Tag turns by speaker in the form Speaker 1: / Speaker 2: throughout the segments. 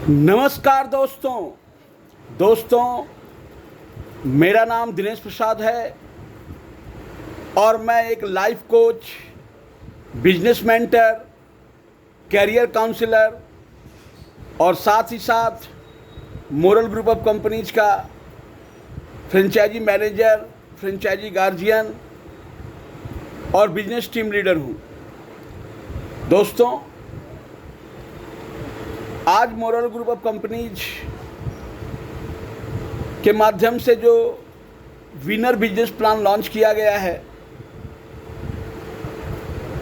Speaker 1: नमस्कार दोस्तों मेरा नाम दिनेश प्रसाद है और मैं एक life coach, business mentor, career counsellor और साथ ही साथ मोरल ग्रुप ऑफ कंपनीज का फ्रेंचाइजी मैनेजर, फ्रेंचाइजी गार्जियन और बिजनेस टीम लीडर हूँ। दोस्तों, आज मोरल ग्रुप ऑफ कंपनीज के माध्यम से जो विनर बिजनेस प्लान लॉन्च किया गया है,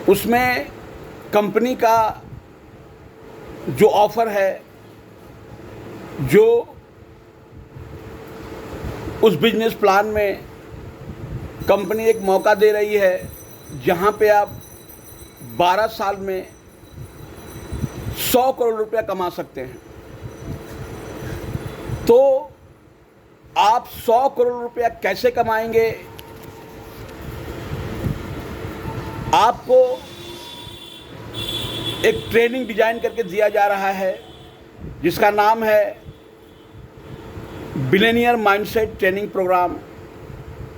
Speaker 1: उसमें कंपनी का जो ऑफ़र है, जो उस बिजनेस प्लान में कंपनी एक मौका दे रही है जहां पे आप 12 साल में 100 करोड़ रुपया कमा सकते हैं। तो आप 100 करोड़ रुपया कैसे कमाएंगे? आपको एक ट्रेनिंग डिजाइन करके दिया जा रहा है जिसका नाम है बिलियनियर माइंडसेट ट्रेनिंग प्रोग्राम,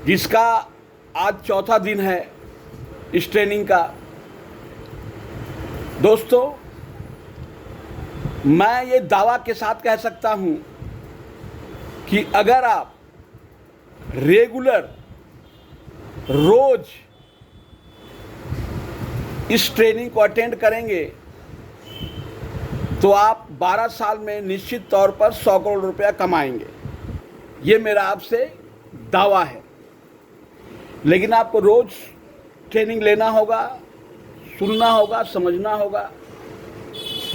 Speaker 1: जिसका आज चौथा दिन है इस ट्रेनिंग का। दोस्तों, मैं ये दावा के साथ कह सकता हूँ कि अगर आप रेगुलर रोज इस ट्रेनिंग को अटेंड करेंगे तो आप 12 साल में निश्चित तौर पर 100 करोड़ रुपया कमाएंगे। ये मेरा आपसे दावा है। लेकिन आपको रोज ट्रेनिंग लेना होगा, सुनना होगा, समझना होगा।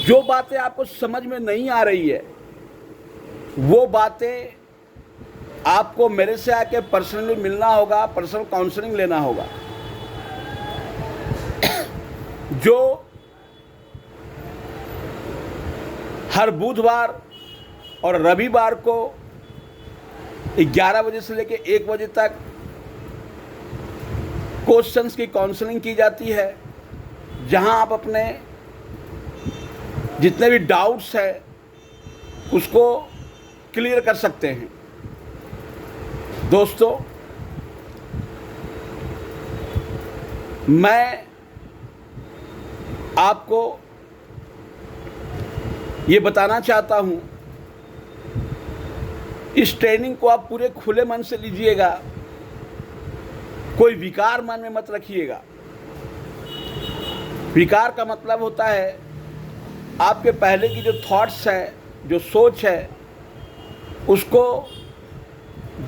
Speaker 1: जो बातें आपको समझ में नहीं आ रही है, वो बातें आपको मेरे से आके पर्सनली मिलना होगा, पर्सनल काउंसलिंग लेना होगा। जो हर बुधवार और रविवार को 11 बजे से लेकर 1 बजे तक क्वेश्चंस की काउंसलिंग की जाती है, जहां आप अपने जितने भी डाउट्स हैं उसको क्लियर कर सकते हैं। दोस्तों, मैं आपको ये बताना चाहता हूं, इस ट्रेनिंग को आप पूरे खुले मन से लीजिएगा, कोई विकार मन में मत रखिएगा। विकार का मतलब होता है आपके पहले की जो थॉट्स है, जो सोच है, उसको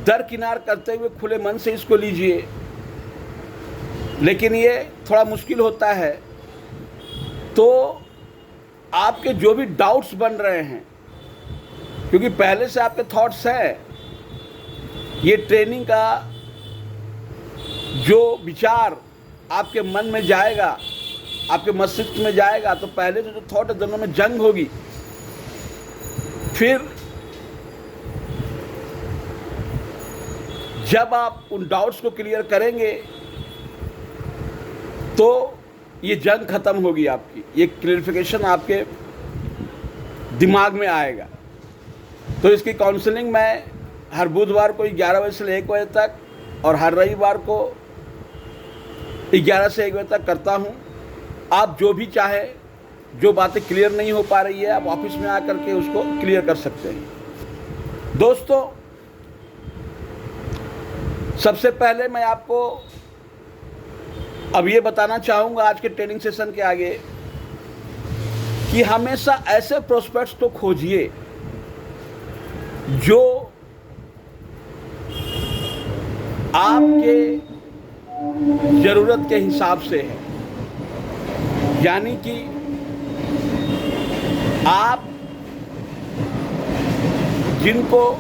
Speaker 1: दरकिनार करते हुए खुले मन से इसको लीजिए। लेकिन ये थोड़ा मुश्किल होता है। तो आपके जो भी डाउट्स बन रहे हैं, क्योंकि पहले से आपके थॉट्स हैं, ये ट्रेनिंग का जो विचार आपके मन में जाएगा, आपके मस्तिष्क में जाएगा, तो पहले जो थॉट है दोनों में जंग होगी। फिर जब आप उन डाउट्स को क्लियर करेंगे तो ये जंग खत्म होगी आपकी, ये क्लियरिफिकेशन आपके दिमाग में आएगा। तो इसकी काउंसलिंग मैं हर बुधवार को 11 बजे से 1 बजे तक और हर रविवार को 11 से 1 बजे तक करता हूँ। आप जो भी चाहे, जो बातें क्लियर नहीं हो पा रही है, आप ऑफिस में आकर के उसको क्लियर कर सकते हैं। दोस्तों, सबसे पहले मैं आपको अब ये बताना चाहूँगा आज के ट्रेनिंग सेशन के आगे कि हमेशा ऐसे प्रोस्पेक्ट्स तो खोजिए जो आपके ज़रूरत के हिसाब से है। यानी कि आप जिनको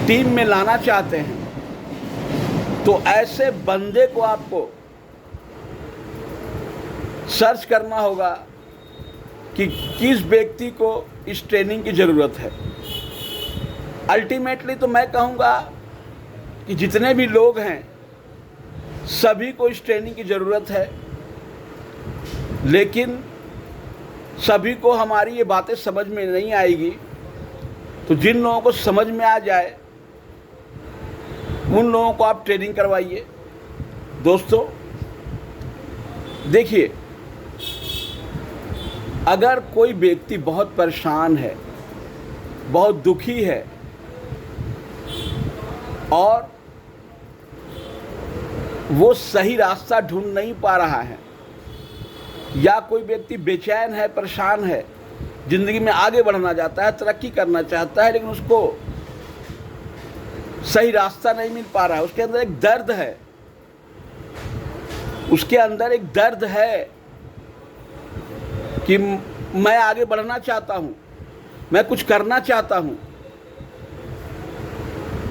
Speaker 1: टीम में लाना चाहते हैं, तो ऐसे बंदे को आपको सर्च करना होगा कि किस व्यक्ति को इस ट्रेनिंग की ज़रूरत है। अल्टीमेटली तो मैं कहूँगा कि जितने भी लोग हैं, सभी को इस ट्रेनिंग की ज़रूरत है। लेकिन सभी को हमारी ये बातें समझ में नहीं आएगी, तो जिन लोगों को समझ में आ जाए उन लोगों को आप ट्रेनिंग करवाइए। दोस्तों देखिए, अगर कोई व्यक्ति बहुत परेशान है, बहुत दुखी है और वो सही रास्ता ढूंढ नहीं पा रहा है, या कोई व्यक्ति बेचैन है, परेशान है, ज़िंदगी में आगे बढ़ना चाहता है, तरक्की करना चाहता है, लेकिन उसको सही रास्ता नहीं मिल पा रहा है, उसके अंदर एक दर्द है, उसके अंदर एक दर्द है कि मैं आगे बढ़ना चाहता हूँ, मैं कुछ करना चाहता हूँ,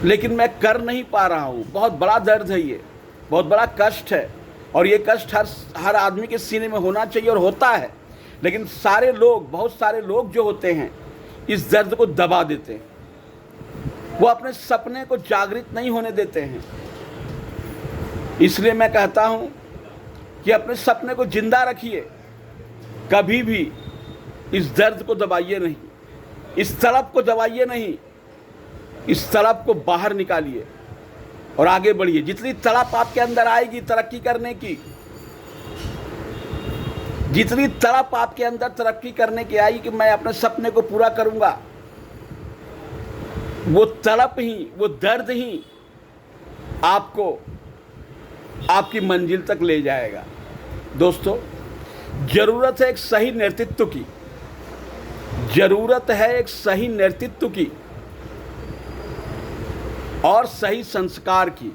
Speaker 1: लेकिन मैं कर नहीं पा रहा हूँ। बहुत बड़ा दर्द है, ये बहुत बड़ा कष्ट है, और ये कष्ट हर आदमी के सीने में होना चाहिए और होता है। लेकिन बहुत सारे लोग जो होते हैं इस दर्द को दबा देते हैं, वो अपने सपने को जागृत नहीं होने देते हैं। इसलिए मैं कहता हूँ कि अपने सपने को जिंदा रखिए, कभी भी इस दर्द को दबाइए नहीं, इस तड़प को दबाइए नहीं, इस तड़प को बाहर निकालिए और आगे बढ़िए। जितनी तड़प आपके अंदर आएगी तरक्की करने की, जितनी तड़प आपके अंदर तरक्की करने की आएगी कि मैं अपने सपने को पूरा करूंगा, वो तड़प ही, वो दर्द ही आपको आपकी मंजिल तक ले जाएगा। दोस्तों, जरूरत है एक सही नेतृत्व की, जरूरत है एक सही नेतृत्व की और सही संस्कार की।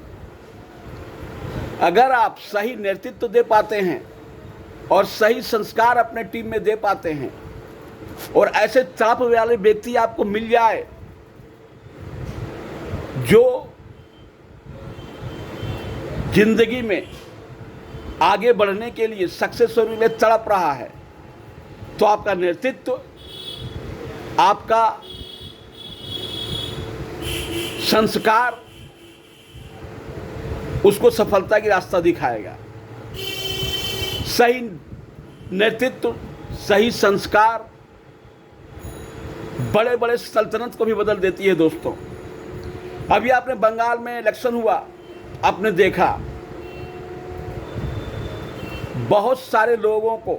Speaker 1: अगर आप सही नेतृत्व दे पाते हैं और सही संस्कार अपने टीम में दे पाते हैं और ऐसे तड़प वाले व्यक्ति आपको मिल जाए जो जिंदगी में आगे बढ़ने के लिए सक्सेस होने में तड़प रहा है, तो आपका नेतृत्व, आपका संस्कार उसको सफलता की रास्ता दिखाएगा। सही नेतृत्व, सही संस्कार बड़े बड़े सल्तनत को भी बदल देती है। दोस्तों, अभी आपने बंगाल में इलेक्शन हुआ, आपने देखा बहुत सारे लोगों को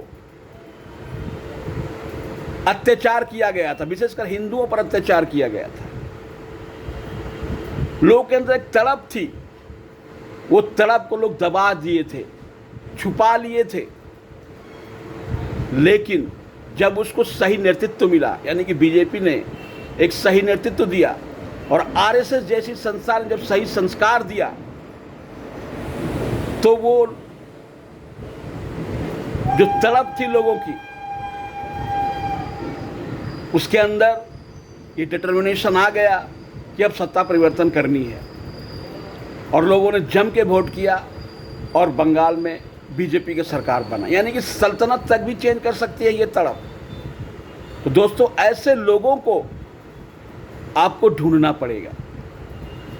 Speaker 1: अत्याचार किया गया था, विशेषकर हिंदुओं पर अत्याचार किया गया था। लोगों के अंदर एक तड़प थी, वो तड़प को लोग दबा दिए थे, छुपा लिए थे, लेकिन जब उसको सही नेतृत्व मिला, यानी कि बीजेपी ने एक सही नेतृत्व दिया और आरएसएस जैसी संस्था ने जब सही संस्कार दिया, तो वो जो तड़प थी लोगों की, उसके अंदर ये डिटर्मिनेशन आ गया कि अब सत्ता परिवर्तन करनी है, और लोगों ने जम के वोट किया और बंगाल में बीजेपी की सरकार बना। यानी कि सल्तनत तक भी चेंज कर सकती है ये तड़प। तो दोस्तों, ऐसे लोगों को आपको ढूंढना पड़ेगा,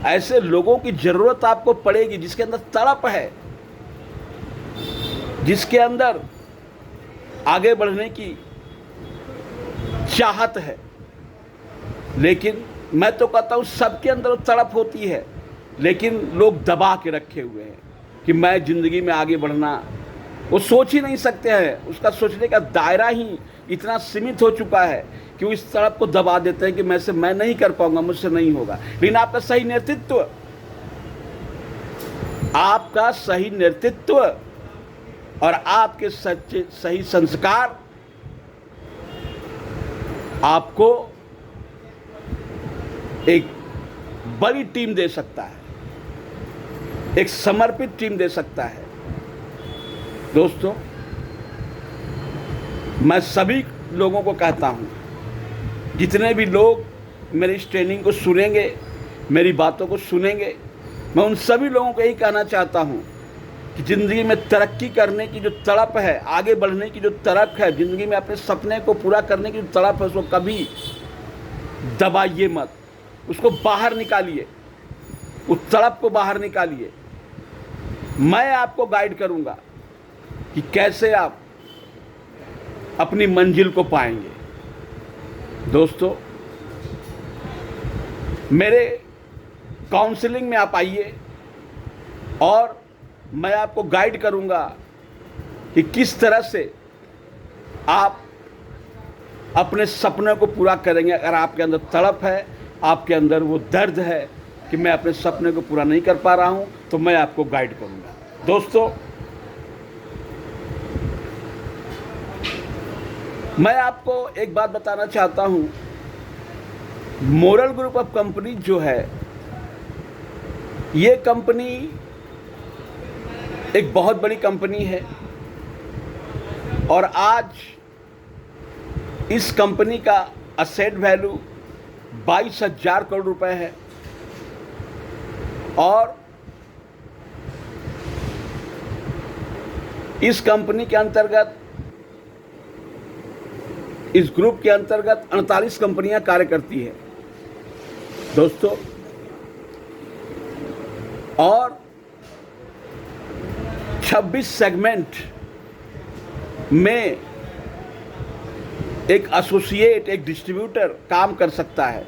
Speaker 1: ऐसे लोगों की जरूरत आपको पड़ेगी जिसके अंदर तड़प है, जिसके अंदर आगे बढ़ने की चाहत है। लेकिन मैं तो कहता हूँ सबके अंदर तड़प होती है, लेकिन लोग दबा के रखे हुए हैं कि मैं ज़िंदगी में आगे बढ़ना, वो सोच ही नहीं सकते हैं। उसका सोचने का दायरा ही इतना सीमित हो चुका है कि वो इस तड़प को दबा देते हैं कि मैं नहीं कर पाऊंगा, मुझसे नहीं होगा। लेकिन आपका सही नेतृत्व, आपका सही नेतृत्व और आपके सही संस्कार आपको एक बड़ी टीम दे सकता है, एक समर्पित टीम दे सकता है। दोस्तों, मैं सभी लोगों को कहता हूं, जितने भी लोग मेरी इस ट्रेनिंग को सुनेंगे, मेरी बातों को सुनेंगे, मैं उन सभी लोगों को यही कहना चाहता हूं कि ज़िंदगी में तरक्की करने की जो तड़प है, आगे बढ़ने की जो तड़प है, ज़िंदगी में अपने सपने को पूरा करने की जो तड़प है, उसको कभी दबाइए मत, उसको बाहर निकालिए, उस तड़प को बाहर निकालिए। मैं आपको गाइड करूंगा कि कैसे आप अपनी मंजिल को पाएंगे। दोस्तों, मेरे काउंसलिंग में आप आइए और मैं आपको गाइड करूंगा कि किस तरह से आप अपने सपने को पूरा करेंगे। अगर आपके अंदर तड़प है, आपके अंदर वो दर्द है कि मैं अपने सपने को पूरा नहीं कर पा रहा हूं, तो मैं आपको गाइड करूंगा। दोस्तों, मैं आपको एक बात बताना चाहता हूं, मोरल ग्रुप ऑफ कंपनी जो है, ये कंपनी एक बहुत बड़ी कंपनी है और आज इस कंपनी का असेट वैल्यू 22,000 करोड़ रुपए है और इस कंपनी के अंतर्गत, इस ग्रुप के अंतर्गत 48 कंपनियां कार्य करती है दोस्तों। और 26 सेगमेंट में एक एसोसिएट, एक डिस्ट्रीब्यूटर काम कर सकता है,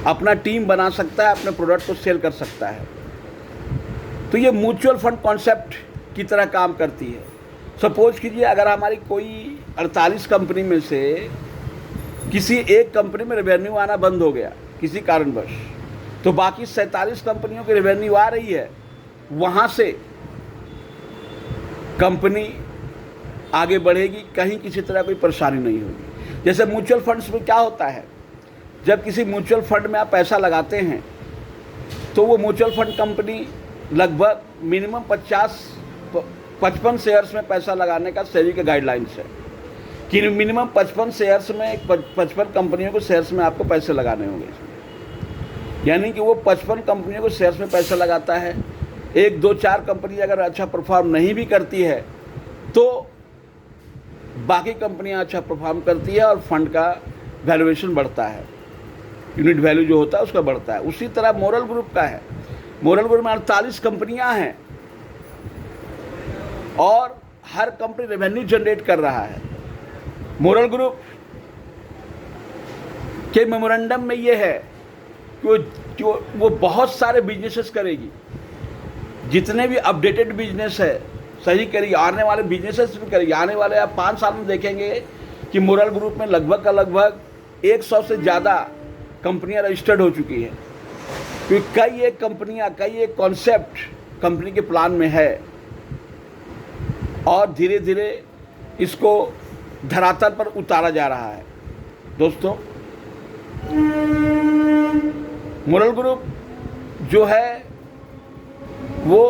Speaker 1: अपना टीम बना सकता है, अपने प्रोडक्ट को सेल कर सकता है। तो ये म्यूचुअल फंड कॉन्सेप्ट की तरह काम करती है। सपोज कीजिए अगर हमारी कोई 48 कंपनी में से किसी एक कंपनी में रेवेन्यू आना बंद हो गया किसी कारणवश, तो बाकी 47 कंपनियों की रेवेन्यू आ रही है, वहाँ से कंपनी आगे बढ़ेगी, कहीं किसी तरह कोई परेशानी नहीं होगी। जैसे म्यूचुअल फंड्स में क्या होता है, जब किसी म्यूचुअल फंड में आप पैसा लगाते हैं तो वो म्यूचुअल फंड कंपनी लगभग मिनिमम 55 शेयर्स में पैसा लगाने का सेबी के गाइडलाइंस है कि मिनिमम 55 शेयर्स में 55 कंपनियों को शेयर्स में आपको पैसे लगाने होंगे। यानी कि वो 55 कंपनियों को शेयर्स में पैसा लगाता है। 1, 2, 4 कंपनी अगर अच्छा परफॉर्म नहीं भी करती है तो बाकी कंपनियां अच्छा परफॉर्म करती है और फंड का वैल्यूएशन बढ़ता है, यूनिट वैल्यू जो होता है उसका बढ़ता है। उसी तरह मोरल ग्रुप का है। मोरल ग्रुप में 48 कंपनियां हैं और हर कंपनी रेवेन्यू जनरेट कर रहा है। मोरल ग्रुप के मेमोरेंडम में ये है कि वो बहुत सारे बिजनेसेस करेगी, जितने भी अपडेटेड बिजनेस है सही करेगी, आने वाले बिजनेसेस भी करेगी। आने वाले आप 5 साल में देखेंगे कि मोरल ग्रुप में लगभग 100 से ज़्यादा कंपनियां रजिस्टर्ड हो चुकी हैं, क्योंकि कई एक कंपनियां, कई एक कॉन्सेप्ट कंपनी के प्लान में है और धीरे धीरे इसको धरातल पर उतारा जा रहा है। दोस्तों, मोरल ग्रुप जो है वो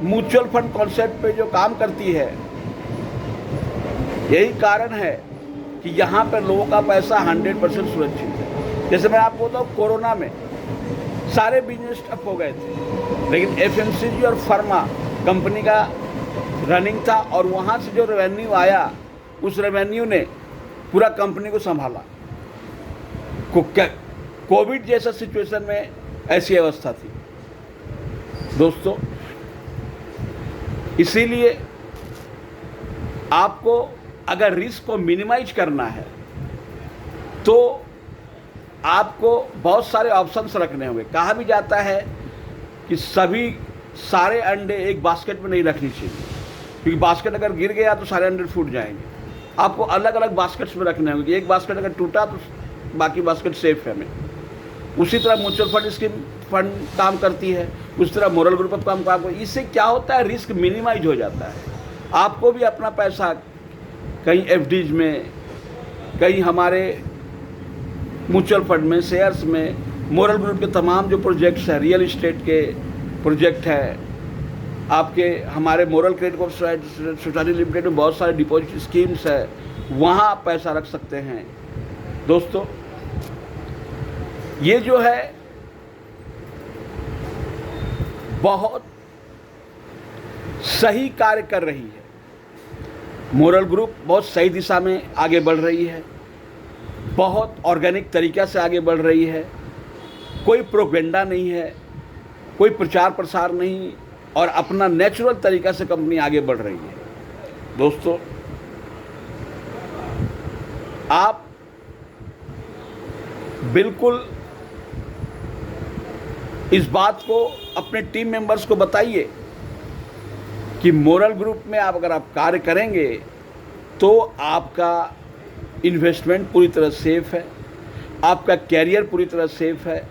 Speaker 1: म्यूचुअल फंड कॉन्सेप्ट पे जो काम करती है, यही कारण है कि यहाँ पर लोगों का पैसा 100% सुरक्षित है। जैसे मैं आपको बताऊँ, कोरोना में सारे बिजनेस ठप हो गए थे, लेकिन एफएमसीजी और फार्मा कंपनी का रनिंग था और वहाँ से जो रेवेन्यू आया, उस रेवेन्यू ने पूरा कंपनी को संभाला। कोविड जैसा सिचुएशन में ऐसी अवस्था थी दोस्तों। इसीलिए आपको अगर रिस्क को मिनिमाइज करना है तो आपको बहुत सारे ऑप्शंस रखने होंगे। कहा भी जाता है कि सारे अंडे एक बास्केट में नहीं रखनी चाहिए, क्योंकि बास्केट अगर गिर गया तो सारे अंडे फूट जाएंगे। आपको अलग अलग बास्केट्स में रखने होंगे। एक बास्केट अगर टूटा तो बाकी बास्केट सेफ है। उसी तरह म्यूचुअल फंड स्कीम फंड काम करती है, उस तरह मोरल ग्रुप ऑफ काम करती है। इससे क्या होता है, रिस्क मिनिमाइज हो जाता है। आपको भी अपना पैसा कहीं एफडीज में, कहीं हमारे म्यूचुअल फंड में, शेयर्स में, मोरल ग्रुप के तमाम जो प्रोजेक्ट्स हैं, रियल इस्टेट के प्रोजेक्ट है, आपके हमारे मोरल क्रेडिट सोसाइटी लिमिटेड में बहुत सारे डिपॉजिट स्कीम्स है, वहाँ आप पैसा रख सकते हैं। दोस्तों, ये जो है बहुत सही कार्य कर रही है। मोरल ग्रुप बहुत सही दिशा में आगे बढ़ रही है, बहुत ऑर्गेनिक तरीक़ा से आगे बढ़ रही है। कोई प्रोपेगेंडा नहीं है, कोई प्रचार प्रसार नहीं, और अपना नेचुरल तरीक़ा से कंपनी आगे बढ़ रही है। दोस्तों, आप बिल्कुल इस बात को अपने टीम मेंबर्स को बताइए कि मोरल ग्रुप में अगर आप कार्य करेंगे तो आपका इन्वेस्टमेंट पूरी तरह सेफ है, आपका कैरियर पूरी तरह सेफ है,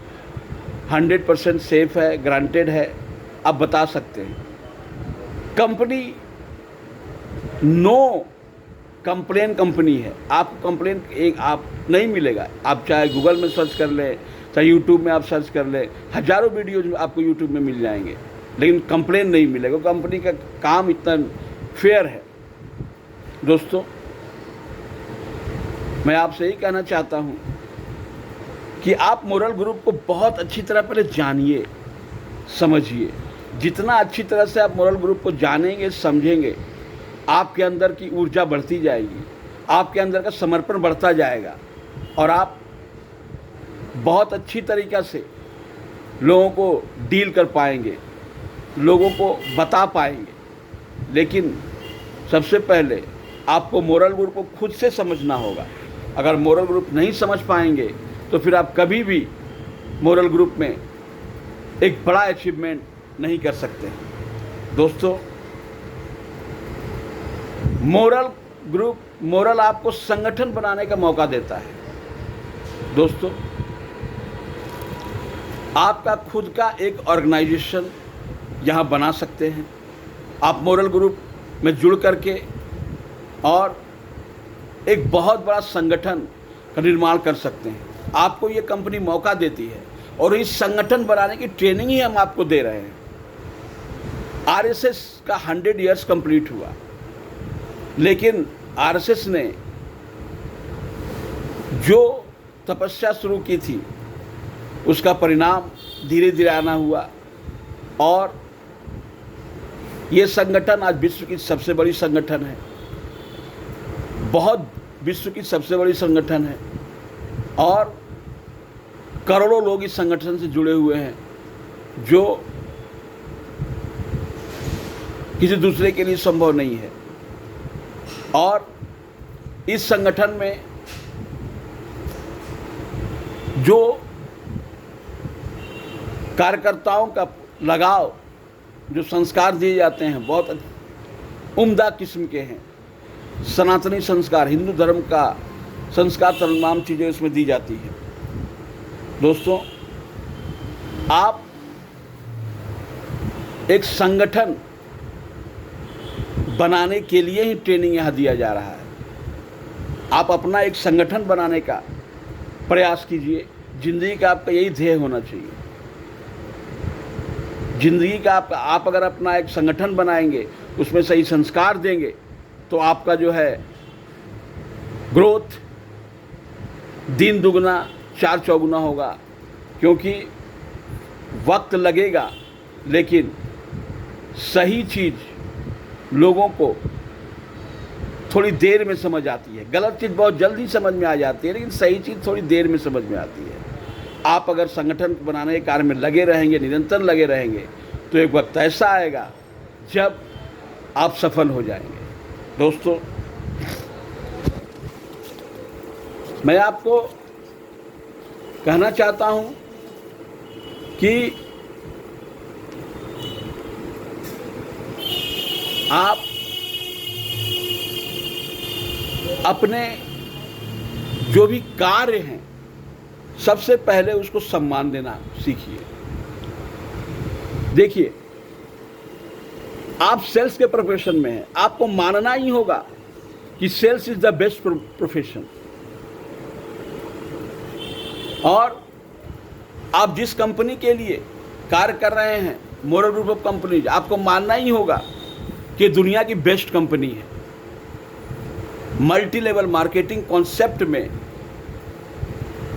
Speaker 1: 100% सेफ है, ग्रांटेड है, आप बता सकते हैं। कंपनी नो कंप्लेन कंपनी है, आपको कंप्लेन एक आप नहीं मिलेगा। आप चाहे गूगल में सर्च कर लें, चाहे यूट्यूब में आप सर्च कर लें, हज़ारों वीडियोज आपको यूट्यूब में मिल जाएंगे, लेकिन कंप्लेन नहीं मिलेगा। कंपनी का काम इतना फेयर है। दोस्तों, मैं आपसे यही कहना चाहता हूँ कि आप मोरल ग्रुप को बहुत अच्छी तरह पहले जानिए, समझिए। जितना अच्छी तरह से आप मोरल ग्रुप को जानेंगे, समझेंगे, आपके अंदर की ऊर्जा बढ़ती जाएगी, आपके अंदर का समर्पण बढ़ता जाएगा और आप बहुत अच्छी तरीक़ा से लोगों को डील कर पाएंगे, लोगों को बता पाएंगे। लेकिन सबसे पहले आपको मोरल ग्रुप को खुद से समझना होगा। अगर मोरल ग्रुप नहीं समझ पाएंगे तो फिर आप कभी भी मोरल ग्रुप में एक बड़ा अचीवमेंट नहीं कर सकते। दोस्तों, मोरल आपको संगठन बनाने का मौका देता है। दोस्तों, आपका खुद का एक ऑर्गेनाइजेशन यहाँ बना सकते हैं। आप मोरल ग्रुप में जुड़ करके और एक बहुत बड़ा संगठन का निर्माण कर सकते हैं। आपको ये कंपनी मौका देती है और इस संगठन बनाने की ट्रेनिंग ही हम आपको दे रहे हैं। आरएसएस का 100 ईयर्स कंप्लीट हुआ, लेकिन आरएसएस ने जो तपस्या शुरू की थी उसका परिणाम धीरे धीरे आना हुआ और ये संगठन आज विश्व की सबसे बड़ी संगठन है, बहुत विश्व की सबसे बड़ी संगठन है और करोड़ों लोग इस संगठन से जुड़े हुए हैं जो किसी दूसरे के लिए संभव नहीं है। और इस संगठन में जो कार्यकर्ताओं का लगाव, जो संस्कार दिए जाते हैं, बहुत उम्दा किस्म के हैं। सनातनी संस्कार, हिंदू धर्म का संस्कार, तमाम चीज़ें इसमें दी जाती हैं। दोस्तों, आप एक संगठन बनाने के लिए ही ट्रेनिंग यहाँ दिया जा रहा है। आप अपना एक संगठन बनाने का प्रयास कीजिए। जिंदगी का आपका यही ध्येय होना चाहिए। जिंदगी का आप अगर अपना एक संगठन बनाएंगे, उसमें सही संस्कार देंगे, तो आपका जो है ग्रोथ दिन दुगना चार चौगुना होगा। क्योंकि वक्त लगेगा, लेकिन सही चीज़ लोगों को थोड़ी देर में समझ आती है। गलत चीज़ बहुत जल्दी समझ में आ जाती है, लेकिन सही चीज़ थोड़ी देर में समझ में आती है। आप अगर संगठन बनाने के कार्य में लगे रहेंगे, निरंतर लगे रहेंगे, तो एक वक्त ऐसा आएगा जब आप सफल हो जाएंगे। दोस्तों, मैं आपको कहना चाहता हूं कि आप अपने जो भी कार्य हैं, सबसे पहले उसको सम्मान देना सीखिए। देखिए, आप सेल्स के प्रोफेशन में हैं, आपको मानना ही होगा कि sales is the best profession. और आप जिस कंपनी के लिए कार्य कर रहे हैं, मोरल ग्रुप ऑफ कंपनीज, आपको मानना ही होगा कि दुनिया की बेस्ट कंपनी है। मल्टी लेवल मार्केटिंग कॉन्सेप्ट में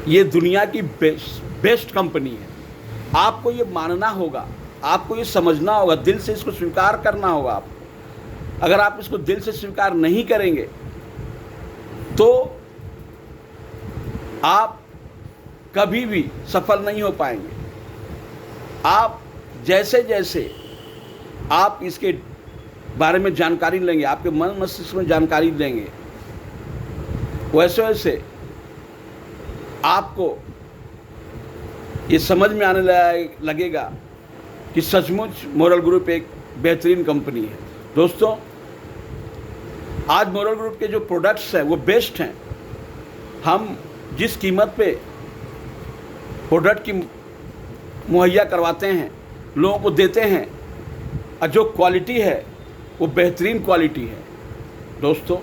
Speaker 1: ये दुनिया की बेस्ट कंपनी है। आपको ये मानना होगा, आपको ये समझना होगा, दिल से इसको स्वीकार करना होगा। आप अगर आप इसको दिल से स्वीकार नहीं करेंगे तो आप कभी भी सफल नहीं हो पाएंगे। आप जैसे जैसे आप इसके बारे में जानकारी लेंगे, आपके मन मस्तिष्क में जानकारी लेंगे, वैसे वैसे आपको ये समझ में आने लगेगा कि सचमुच मोरल ग्रुप एक बेहतरीन कंपनी है। दोस्तों, आज मोरल ग्रुप के जो प्रोडक्ट्स हैं वो बेस्ट हैं। हम जिस कीमत पे प्रोडक्ट की मुहैया करवाते हैं, लोगों को देते हैं, और जो क्वालिटी है वो बेहतरीन क्वालिटी है। दोस्तों,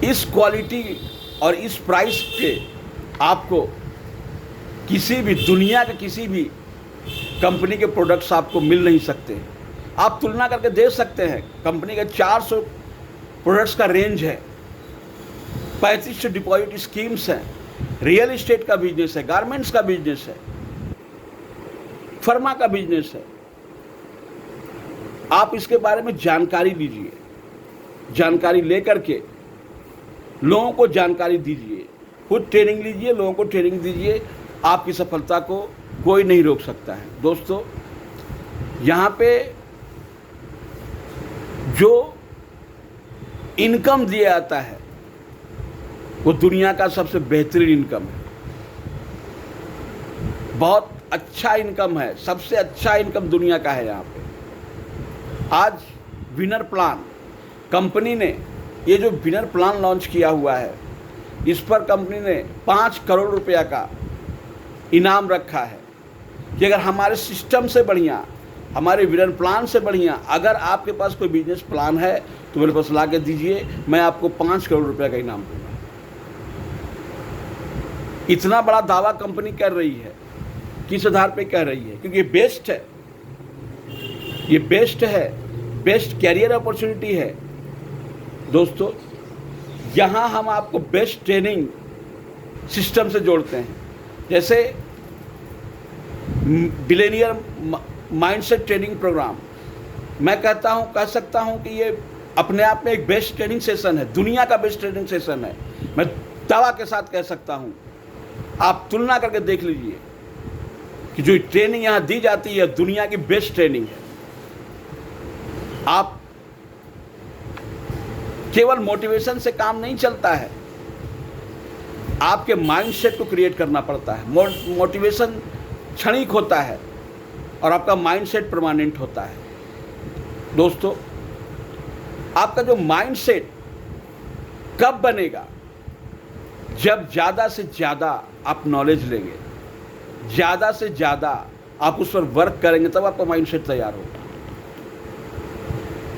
Speaker 1: इस क्वालिटी और इस प्राइस पे आपको किसी भी दुनिया के किसी भी कंपनी के प्रोडक्ट्स आपको मिल नहीं सकते। आप तुलना करके देख सकते हैं, कंपनी के 400 प्रोडक्ट्स का रेंज है, 3500 डिपॉजिट स्कीम्स हैं, रियल एस्टेट का बिजनेस है, गारमेंट्स का बिजनेस है, फर्मा का बिजनेस है। आप इसके बारे में जानकारी लीजिए, जानकारी लेकर के लोगों को जानकारी दीजिए, खुद ट्रेनिंग लीजिए, लोगों को ट्रेनिंग दीजिए। आपकी सफलता को कोई नहीं रोक सकता है। दोस्तों, यहाँ पे जो इनकम दिया जाता है वो दुनिया का सबसे बेहतरीन इनकम है, बहुत अच्छा इनकम है, सबसे अच्छा इनकम दुनिया का है। यहाँ पे आज विनर प्लान कंपनी ने, ये जो विनर प्लान लॉन्च किया हुआ है, इस पर कंपनी ने 5 करोड़ रुपया का इनाम रखा है कि अगर हमारे सिस्टम से बढ़िया, हमारे विनर प्लान से बढ़िया अगर आपके पास कोई बिजनेस प्लान है तो मेरे पास ला के दीजिए, मैं आपको 5 करोड़ रुपया का इनाम दूंगा। इतना बड़ा दावा कंपनी कर रही है, किस आधार पे कह रही है? क्योंकि ये बेस्ट है, ये बेस्ट है, बेस्ट कैरियर अपॉर्चुनिटी है। दोस्तों, यहाँ हम आपको बेस्ट ट्रेनिंग सिस्टम से जोड़ते हैं, जैसे बिलियनियर माइंडसेट ट्रेनिंग प्रोग्राम। मैं कह सकता हूँ कि ये अपने आप में एक बेस्ट ट्रेनिंग सेशन है, दुनिया का बेस्ट ट्रेनिंग सेशन है। मैं दावा के साथ कह सकता हूँ, आप तुलना करके देख लीजिए कि जो ट्रेनिंग यहाँ दी जाती है दुनिया की बेस्ट ट्रेनिंग है। आप केवल मोटिवेशन से काम नहीं चलता है, आपके माइंडसेट को क्रिएट करना पड़ता है। मोटिवेशन क्षणिक होता है और आपका माइंडसेट परमानेंट होता है। दोस्तों, आपका जो माइंडसेट कब बनेगा? जब ज़्यादा से ज़्यादा आप नॉलेज लेंगे, ज़्यादा से ज़्यादा आप उस पर वर्क करेंगे, तब आपका माइंडसेट तैयार होगा।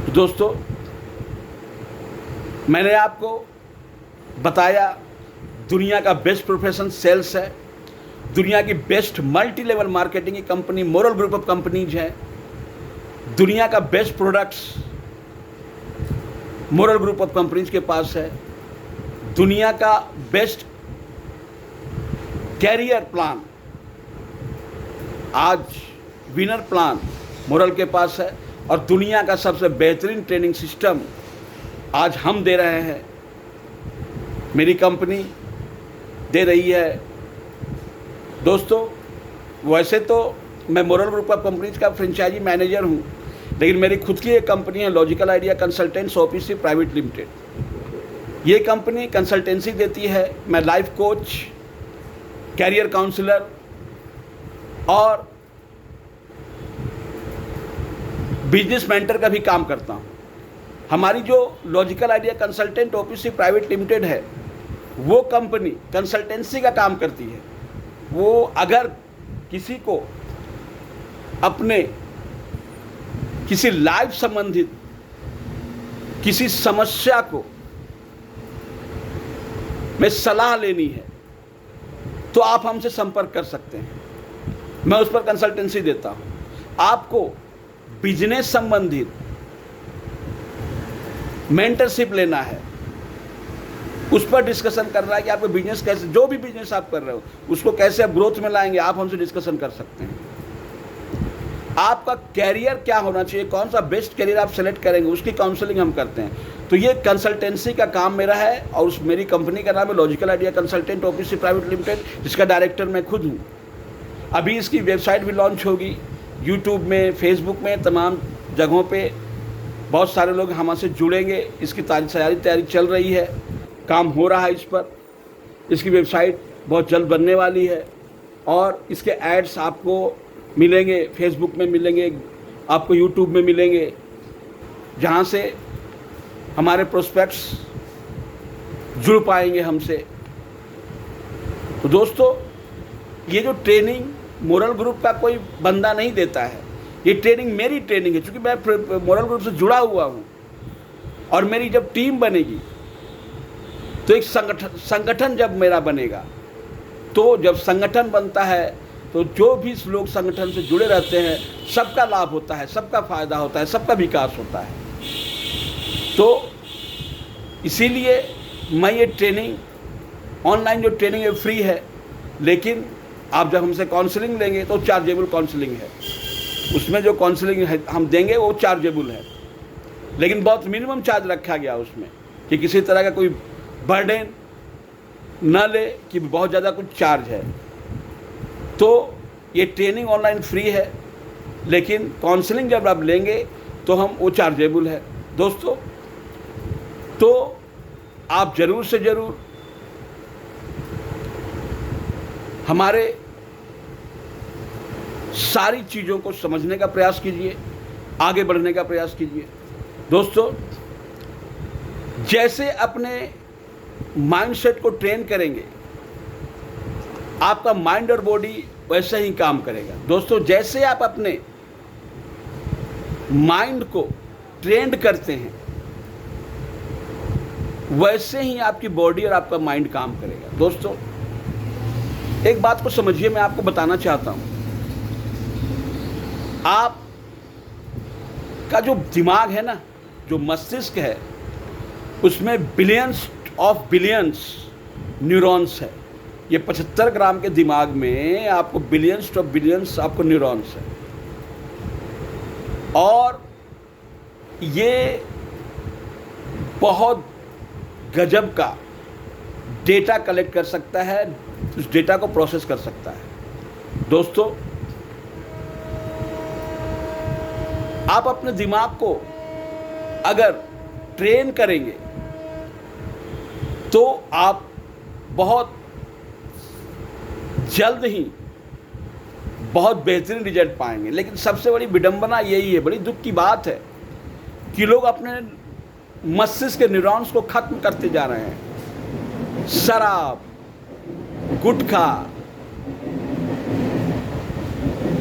Speaker 1: तो दोस्तों, मैंने आपको बताया दुनिया का बेस्ट प्रोफेशन सेल्स है, दुनिया की बेस्ट मल्टी लेवल मार्केटिंग की company moral group of companies है, दुनिया का best products moral group of companies के पास है, दुनिया का बेस्ट कैरियर प्लान आज विनर प्लान मोरल के पास है, और दुनिया का सबसे बेहतरीन ट्रेनिंग सिस्टम आज हम दे रहे हैं, मेरी कंपनी दे रही है। दोस्तों, वैसे तो मैं मोरल ग्रुप ऑफ कंपनीज का फ्रेंचाइजी मैनेजर हूँ, लेकिन मेरी खुद की एक कंपनी है logical idea consultants OPC private limited. ये कंपनी कंसल्टेंसी देती है। मैं लाइफ कोच, कैरियर काउंसलर और बिजनेस मेंटर का भी काम करता हूँ। हमारी जो logical idea consultant OPC private limited है, वो कंपनी कंसल्टेंसी का काम करती है। वो अगर किसी को अपने किसी लाइफ संबंधित किसी समस्या को में सलाह लेनी है तो आप हमसे संपर्क कर सकते हैं, मैं उस पर कंसल्टेंसी देता हूं। आपको बिजनेस संबंधित मेंटरशिप लेना है, उस पर डिस्कशन करना है कि आपका बिजनेस कैसे, जो भी बिजनेस आप कर रहे हो उसको कैसे आप ग्रोथ में लाएंगे, आप हमसे डिस्कशन कर सकते हैं। आपका कैरियर क्या होना चाहिए, कौन सा बेस्ट कैरियर आप सेलेक्ट करेंगे, उसकी काउंसलिंग हम करते हैं। तो ये कंसल्टेंसी का काम मेरा है, और उस मेरी कंपनी का नाम है logical idea consultant OPC private limited, जिसका डायरेक्टर मैं खुद हूँ। अभी इसकी वेबसाइट भी लॉन्च होगी, यूट्यूब में, फेसबुक में, तमाम जगहों पे बहुत सारे लोग हमसे जुड़ेंगे, इसकी सारी तैयारी चल रही है, काम हो रहा है इस पर। इसकी वेबसाइट बहुत जल्द बनने वाली है और इसके एड्स आपको मिलेंगे, फेसबुक में मिलेंगे, आपको यूट्यूब में मिलेंगे, जहाँ से हमारे प्रोस्पेक्ट्स जुड़ पाएंगे हमसे। तो दोस्तों, ये जो ट्रेनिंग मोरल ग्रुप का कोई बंदा नहीं देता है, ये ट्रेनिंग मेरी ट्रेनिंग है, क्योंकि मैं मोरल ग्रुप से जुड़ा हुआ हूँ। और मेरी जब टीम बनेगी तो एक संगठन जब मेरा बनेगा, तो जब संगठन बनता है तो जो भी लोग संगठन से जुड़े रहते हैं सबका लाभ होता है, सबका फायदा होता है, सबका विकास होता है। तो इसीलिए मैं ये ट्रेनिंग, ऑनलाइन जो ट्रेनिंग है फ्री है, लेकिन आप जब हमसे काउंसलिंग लेंगे तो चार्जेबल काउंसलिंग है। उसमें जो काउंसलिंग है हम देंगे वो चार्जेबल है, लेकिन बहुत मिनिमम चार्ज रखा गया उसमें, कि किसी तरह का कोई बर्डन न ले कि बहुत ज़्यादा कुछ चार्ज है। तो ये ट्रेनिंग ऑनलाइन फ्री है, लेकिन काउंसलिंग जब आप लेंगे तो हम वो चार्जेबल है दोस्तों। तो आप ज़रूर से ज़रूर हमारे सारी चीज़ों को समझने का प्रयास कीजिए, आगे बढ़ने का प्रयास कीजिए। दोस्तों, जैसे अपने माइंडसेट को ट्रेन करेंगे, आपका माइंड और बॉडी वैसे ही काम करेगा। दोस्तों, जैसे आप अपने माइंड को ट्रेंड करते हैं, वैसे ही आपकी बॉडी और आपका माइंड काम करेगा। दोस्तों, एक बात को समझिए, मैं आपको बताना चाहता हूं, आप का जो दिमाग है ना, जो मस्तिष्क है, उसमें बिलियंस ऑफ बिलियंस न्यूरॉन्स है। ये 75 ग्राम के दिमाग में आपको बिलियंस ऑफ बिलियंस आपको न्यूरॉन्स है, और ये बहुत गजब का डेटा कलेक्ट कर सकता है, उस डेटा को प्रोसेस कर सकता है। दोस्तों, आप अपने दिमाग को अगर ट्रेन करेंगे तो आप बहुत जल्द ही बहुत बेहतरीन रिजल्ट पाएंगे। लेकिन सबसे बड़ी विडंबना यही है, बड़ी दुख की बात है कि लोग अपने मस्तिष्क के न्यूरॉन्स को खत्म करते जा रहे हैं। शराब, गुटखा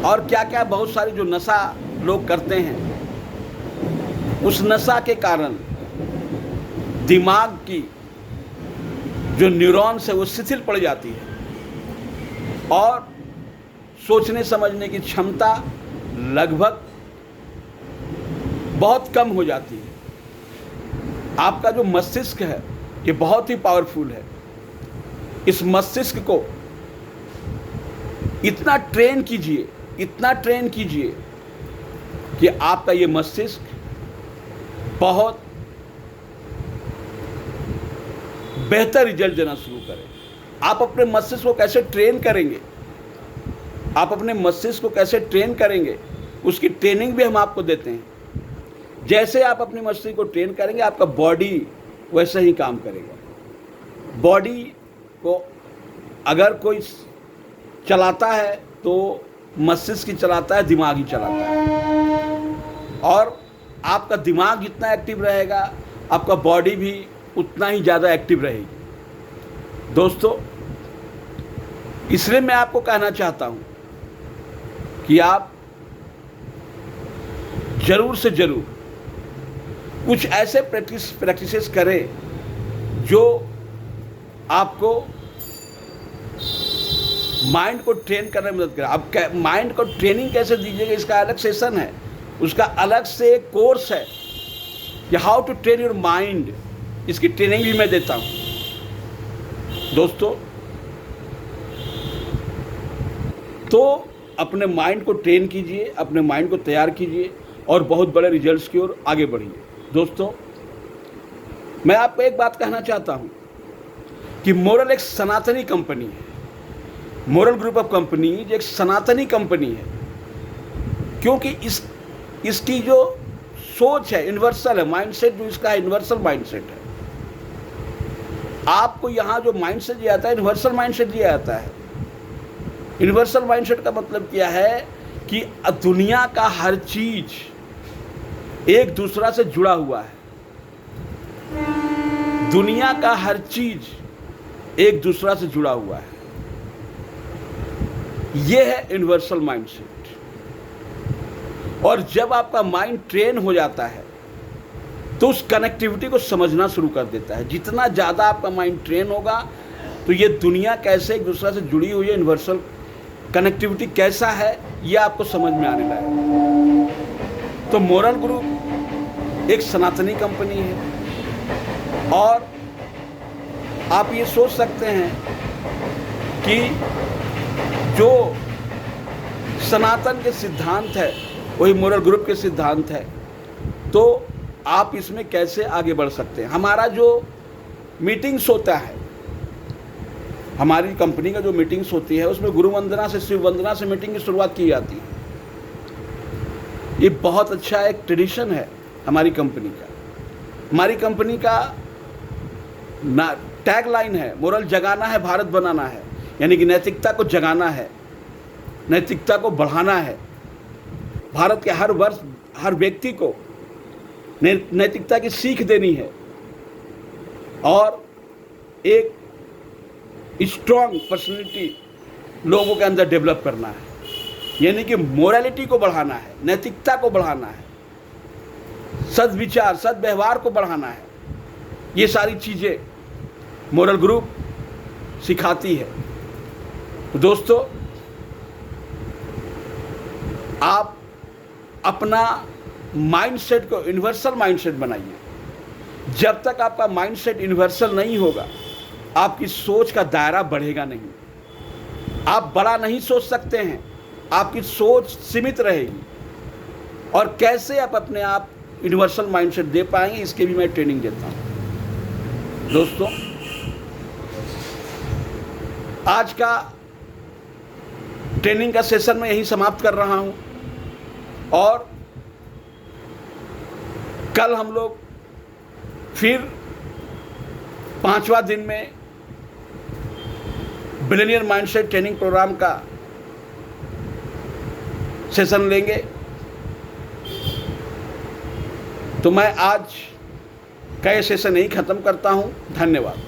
Speaker 1: और क्या क्या बहुत सारी जो नशा लोग करते हैं, उस नशा के कारण दिमाग की जो न्यूरॉन्स है वो शिथिल पड़ जाती है और सोचने समझने की क्षमता लगभग बहुत कम हो जाती है। आपका जो मस्तिष्क है ये बहुत ही पावरफुल है। इस मस्तिष्क को इतना ट्रेन कीजिए, इतना ट्रेन कीजिए कि आपका ये मस्तिष्क बहुत बेहतर रिजल्ट देना शुरू करे। आप अपने मस्तिष्क को कैसे ट्रेन करेंगे, आप अपने मस्तिष्क को कैसे ट्रेन करेंगे, उसकी ट्रेनिंग भी हम आपको देते हैं। जैसे आप अपने मस्तिष्क को ट्रेन करेंगे, आपका बॉडी वैसे ही काम करेगा। बॉडी को अगर कोई चलाता है तो मस्तिष्क ही चलाता है, दिमाग ही चलाता है। और आपका दिमाग जितना एक्टिव रहेगा, आपका बॉडी भी उतना ही ज़्यादा एक्टिव रहेगी। दोस्तों, इसलिए मैं आपको कहना चाहता हूँ कि आप ज़रूर से ज़रूर कुछ ऐसे प्रैक्टिसेस करें जो आपको माइंड को ट्रेन करने में मदद करे। आप माइंड को ट्रेनिंग कैसे दीजिएगा, इसका अलग सेशन है, उसका अलग से एक कोर्स है कि how to train your mind. इसकी ट्रेनिंग भी मैं देता हूँ। दोस्तों, तो अपने माइंड को ट्रेन कीजिए, अपने माइंड को तैयार कीजिए और बहुत बड़े रिजल्ट्स की ओर आगे बढ़िए। दोस्तों, मैं आपको एक बात कहना चाहता हूँ कि मोरल एक सनातनी कंपनी है। मोरल ग्रुप ऑफ कंपनी एक सनातनी कंपनी है, क्योंकि इसकी जो सोच है यूनिवर्सल है, माइंडसेट जो इसका है यूनिवर्सल माइंडसेट है। आपको यहाँ जो माइंडसेट दिया जाता है यूनिवर्सल माइंडसेट दिया जाता है। यूनिवर्सल माइंडसेट का मतलब क्या है कि दुनिया का हर चीज एक दूसरा से जुड़ा हुआ है। दुनिया का हर चीज एक दूसरा से जुड़ा हुआ है। यह है यूनिवर्सल माइंडसेट। और जब आपका माइंड ट्रेन हो जाता है तो उस कनेक्टिविटी को समझना शुरू कर देता है। जितना ज़्यादा आपका माइंड ट्रेन होगा तो ये दुनिया कैसे एक दूसरे से जुड़ी हुई है, यूनिवर्सल कनेक्टिविटी कैसा है, ये आपको समझ में आने लगेगा। तो मोरल ग्रुप एक सनातनी कंपनी है और आप ये सोच सकते हैं कि जो सनातन के सिद्धांत है वही मोरल ग्रुप के सिद्धांत है, तो आप इसमें कैसे आगे बढ़ सकते हैं। हमारा जो मीटिंग्स होता है, हमारी कंपनी का जो मीटिंग्स होती है उसमें गुरु वंदना से, शिव वंदना से मीटिंग की शुरुआत की जाती है। ये बहुत अच्छा एक ट्रेडिशन है हमारी कंपनी का। हमारी कंपनी का टैग लाइन है, मोरल जगाना है, भारत बनाना है। यानी कि नैतिकता को जगाना है, नैतिकता को बढ़ाना है। भारत के हर व्यक्ति को नैतिकता की सीख देनी है और एक स्ट्रॉन्ग पर्सनैलिटी लोगों के अंदर डेवलप करना है। यानी कि मोरालिटी को बढ़ाना है, नैतिकता को बढ़ाना है, सद्विचार सद्व्यवहार को बढ़ाना है। ये सारी चीज़ें मोरल ग्रुप सिखाती है। तो दोस्तों, आप अपना माइंडसेट को यूनिवर्सल माइंडसेट बनाइए। जब तक आपका माइंडसेट यूनिवर्सल नहीं होगा आपकी सोच का दायरा बढ़ेगा नहीं। आप बड़ा नहीं सोच सकते हैं, आपकी सोच सीमित रहेगी। और कैसे आप अपने आप यूनिवर्सल माइंडसेट दे पाएंगे, इसके भी मैं ट्रेनिंग देता हूं। दोस्तों, आज का ट्रेनिंग का सेशन मैं यही समाप्त कर रहा हूं और कल हम लोग फिर 5वां दिन में बिलियनियर माइंडसेट ट्रेनिंग प्रोग्राम का सेशन लेंगे। तो मैं आज का ये सेशन यही ख़त्म करता हूं। धन्यवाद।